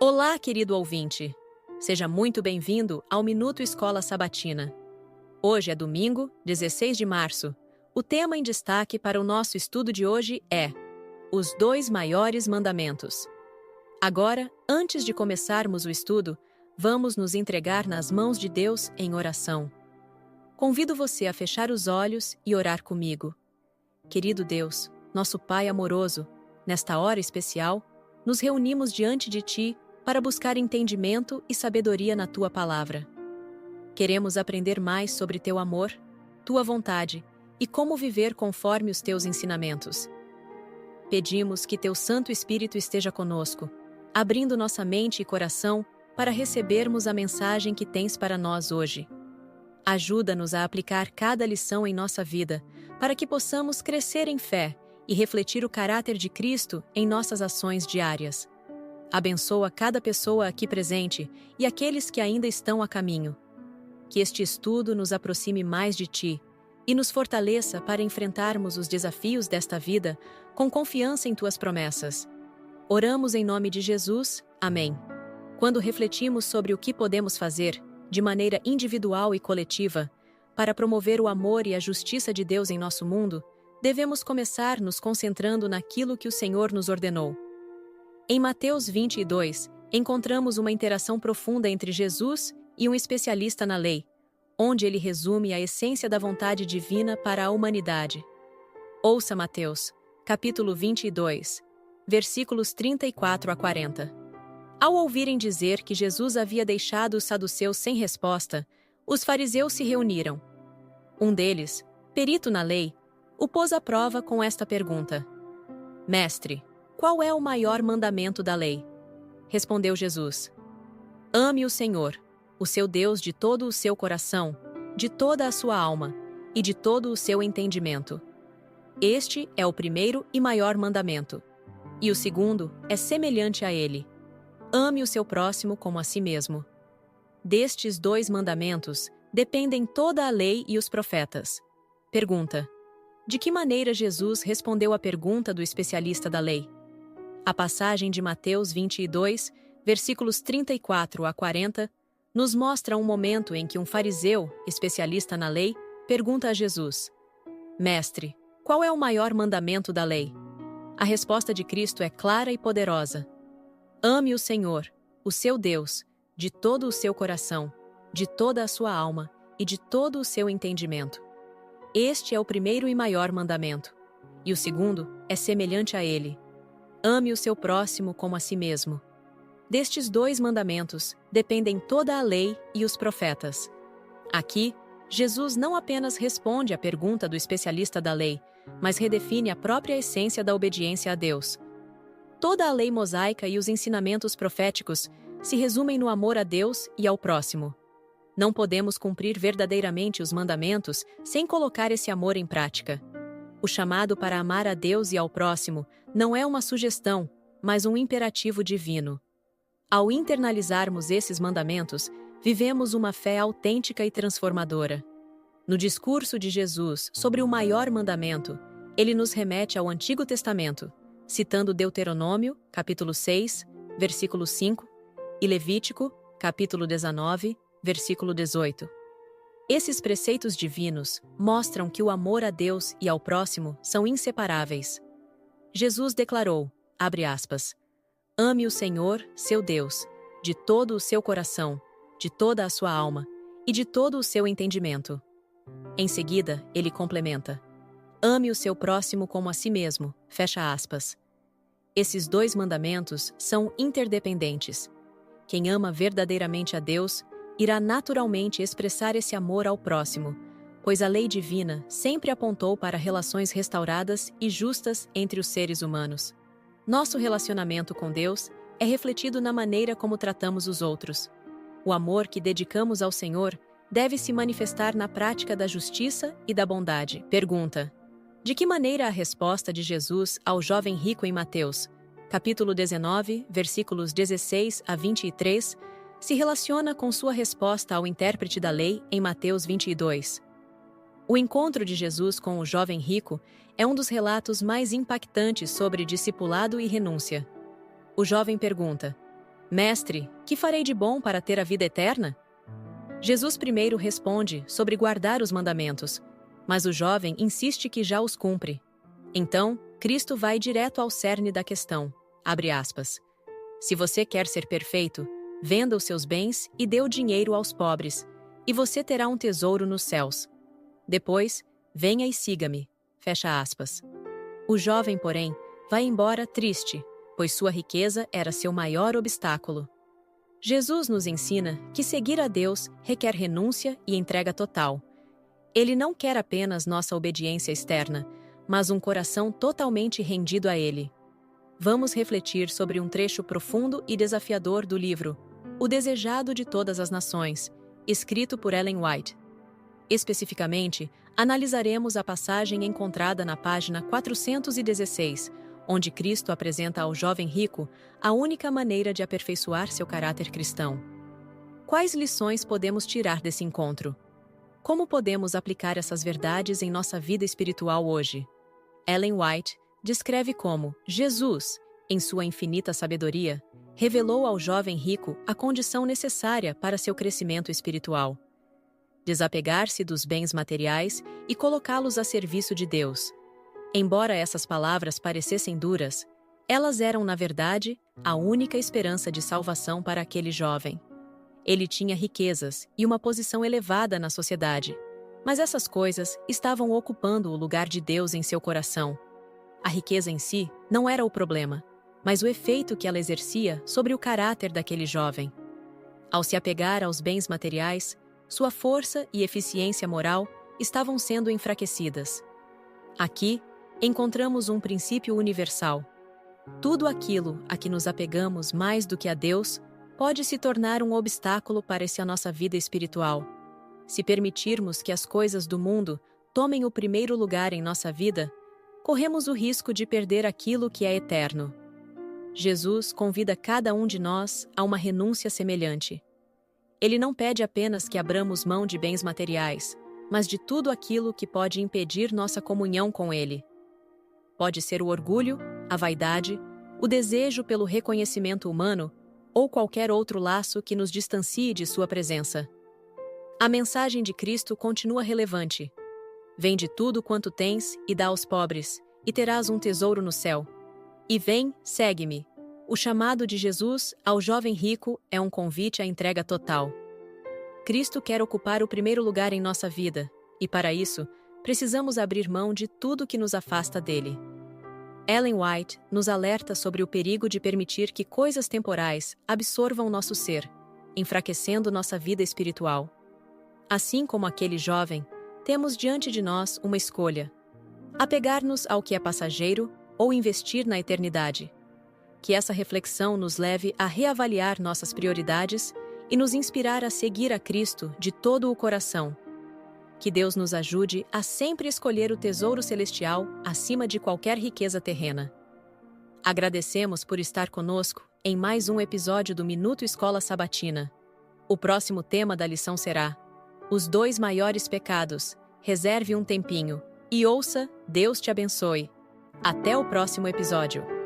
Olá, querido ouvinte! Seja muito bem-vindo ao Minuto Escola Sabatina. Hoje é domingo, 16 de março. O tema em destaque para o nosso estudo de hoje é os 2 maiores mandamentos. Agora, antes de começarmos o estudo, vamos nos entregar nas mãos de Deus em oração. Convido você a fechar os olhos e orar comigo. Querido Deus, nosso Pai amoroso, nesta hora especial, nos reunimos diante de Ti para buscar entendimento e sabedoria na Tua Palavra. Queremos aprender mais sobre Teu amor, Tua vontade e como viver conforme os Teus ensinamentos. Pedimos que Teu Santo Espírito esteja conosco, abrindo nossa mente e coração para recebermos a mensagem que Tens para nós hoje. Ajuda-nos a aplicar cada lição em nossa vida, para que possamos crescer em fé e refletir o caráter de Cristo em nossas ações diárias. Abençoa cada pessoa aqui presente e aqueles que ainda estão a caminho. Que este estudo nos aproxime mais de Ti e nos fortaleça para enfrentarmos os desafios desta vida com confiança em Tuas promessas. Oramos em nome de Jesus. Amém. Quando refletimos sobre o que podemos fazer, de maneira individual e coletiva, para promover o amor e a justiça de Deus em nosso mundo, devemos começar nos concentrando naquilo que o Senhor nos ordenou. Em Mateus 22, encontramos uma interação profunda entre Jesus e um especialista na lei, onde ele resume a essência da vontade divina para a humanidade. Ouça Mateus, capítulo 22, versículos 34 a 40. Ao ouvirem dizer que Jesus havia deixado os saduceus sem resposta, os fariseus se reuniram. Um deles, perito na lei, o pôs à prova com esta pergunta: Mestre, qual é o maior mandamento da lei? Respondeu Jesus: Ame o Senhor, o seu Deus, de todo o seu coração, de toda a sua alma e de todo o seu entendimento. Este é o primeiro e maior mandamento. E o segundo é semelhante a ele: ame o seu próximo como a si mesmo. Destes 2 mandamentos dependem toda a lei e os profetas. Pergunta: de que maneira Jesus respondeu à pergunta do especialista da lei? A passagem de Mateus 22, versículos 34 a 40, nos mostra um momento em que um fariseu, especialista na lei, pergunta a Jesus: Mestre, qual é o maior mandamento da lei? A resposta de Cristo é clara e poderosa: ame o Senhor, o seu Deus, de todo o seu coração, de toda a sua alma e de todo o seu entendimento. Este é o primeiro e maior mandamento. E o segundo é semelhante a ele: ame o seu próximo como a si mesmo. Destes 2 mandamentos dependem toda a lei e os profetas. Aqui, Jesus não apenas responde à pergunta do especialista da lei, mas redefine a própria essência da obediência a Deus. Toda a lei mosaica e os ensinamentos proféticos se resumem no amor a Deus e ao próximo. Não podemos cumprir verdadeiramente os mandamentos sem colocar esse amor em prática. O chamado para amar a Deus e ao próximo não é uma sugestão, mas um imperativo divino. Ao internalizarmos esses mandamentos, vivemos uma fé autêntica e transformadora. No discurso de Jesus sobre o maior mandamento, ele nos remete ao Antigo Testamento, citando Deuteronômio, capítulo 6, versículo 5, e Levítico, capítulo 19, versículo 18. Esses preceitos divinos mostram que o amor a Deus e ao próximo são inseparáveis. Jesus declarou, abre aspas, ame o Senhor, seu Deus, de todo o seu coração, de toda a sua alma e de todo o seu entendimento. Em seguida, ele complementa, ame o seu próximo como a si mesmo, fecha aspas. Esses 2 mandamentos são interdependentes. Quem ama verdadeiramente a Deus irá naturalmente expressar esse amor ao próximo, pois a lei divina sempre apontou para relações restauradas e justas entre os seres humanos. Nosso relacionamento com Deus é refletido na maneira como tratamos os outros. O amor que dedicamos ao Senhor deve se manifestar na prática da justiça e da bondade. Pergunta: de que maneira a resposta de Jesus ao jovem rico em Mateus, capítulo 19, versículos 16 a 23, se relaciona com sua resposta ao intérprete da lei em Mateus 22. O encontro de Jesus com o jovem rico é um dos relatos mais impactantes sobre discipulado e renúncia. O jovem pergunta: Mestre, que farei de bom para ter a vida eterna? Jesus primeiro responde sobre guardar os mandamentos, mas o jovem insiste que já os cumpre. Então, Cristo vai direto ao cerne da questão. Abre aspas. Se você quer ser perfeito, venda os seus bens e dê o dinheiro aos pobres, e você terá um tesouro nos céus. Depois, venha e siga-me. Fecha aspas. O jovem, porém, vai embora triste, pois sua riqueza era seu maior obstáculo. Jesus nos ensina que seguir a Deus requer renúncia e entrega total. Ele não quer apenas nossa obediência externa, mas um coração totalmente rendido a Ele. Vamos refletir sobre um trecho profundo e desafiador do livro O Desejado de Todas as Nações, escrito por Ellen White. Especificamente, analisaremos a passagem encontrada na página 416, onde Cristo apresenta ao jovem rico a única maneira de aperfeiçoar seu caráter cristão. Quais lições podemos tirar desse encontro? Como podemos aplicar essas verdades em nossa vida espiritual hoje? Ellen White descreve como Jesus, em sua infinita sabedoria, revelou ao jovem rico a condição necessária para seu crescimento espiritual. Desapegar-se dos bens materiais e colocá-los a serviço de Deus. Embora essas palavras parecessem duras, elas eram, na verdade, a única esperança de salvação para aquele jovem. Ele tinha riquezas e uma posição elevada na sociedade, mas essas coisas estavam ocupando o lugar de Deus em seu coração. A riqueza em si não era o problema, mas o efeito que ela exercia sobre o caráter daquele jovem. Ao se apegar aos bens materiais, sua força e eficiência moral estavam sendo enfraquecidas. Aqui, encontramos um princípio universal. Tudo aquilo a que nos apegamos mais do que a Deus pode se tornar um obstáculo para a nossa vida espiritual. Se permitirmos que as coisas do mundo tomem o primeiro lugar em nossa vida, corremos o risco de perder aquilo que é eterno. Jesus convida cada um de nós a uma renúncia semelhante. Ele não pede apenas que abramos mão de bens materiais, mas de tudo aquilo que pode impedir nossa comunhão com Ele. Pode ser o orgulho, a vaidade, o desejo pelo reconhecimento humano ou qualquer outro laço que nos distancie de sua presença. A mensagem de Cristo continua relevante. Vende tudo quanto tens e dá aos pobres, e terás um tesouro no céu. E vem, segue-me. O chamado de Jesus ao jovem rico é um convite à entrega total. Cristo quer ocupar o primeiro lugar em nossa vida, e para isso, precisamos abrir mão de tudo que nos afasta dele. Ellen White nos alerta sobre o perigo de permitir que coisas temporais absorvam nosso ser, enfraquecendo nossa vida espiritual. Assim como aquele jovem, temos diante de nós uma escolha: apegar-nos ao que é passageiro ou investir na eternidade. Que essa reflexão nos leve a reavaliar nossas prioridades e nos inspirar a seguir a Cristo de todo o coração. Que Deus nos ajude a sempre escolher o tesouro celestial acima de qualquer riqueza terrena. Agradecemos por estar conosco em mais um episódio do Minuto Escola Sabatina. O próximo tema da lição será: Os 2 maiores pecados. Reserve um tempinho e ouça. Deus te abençoe. Até o próximo episódio.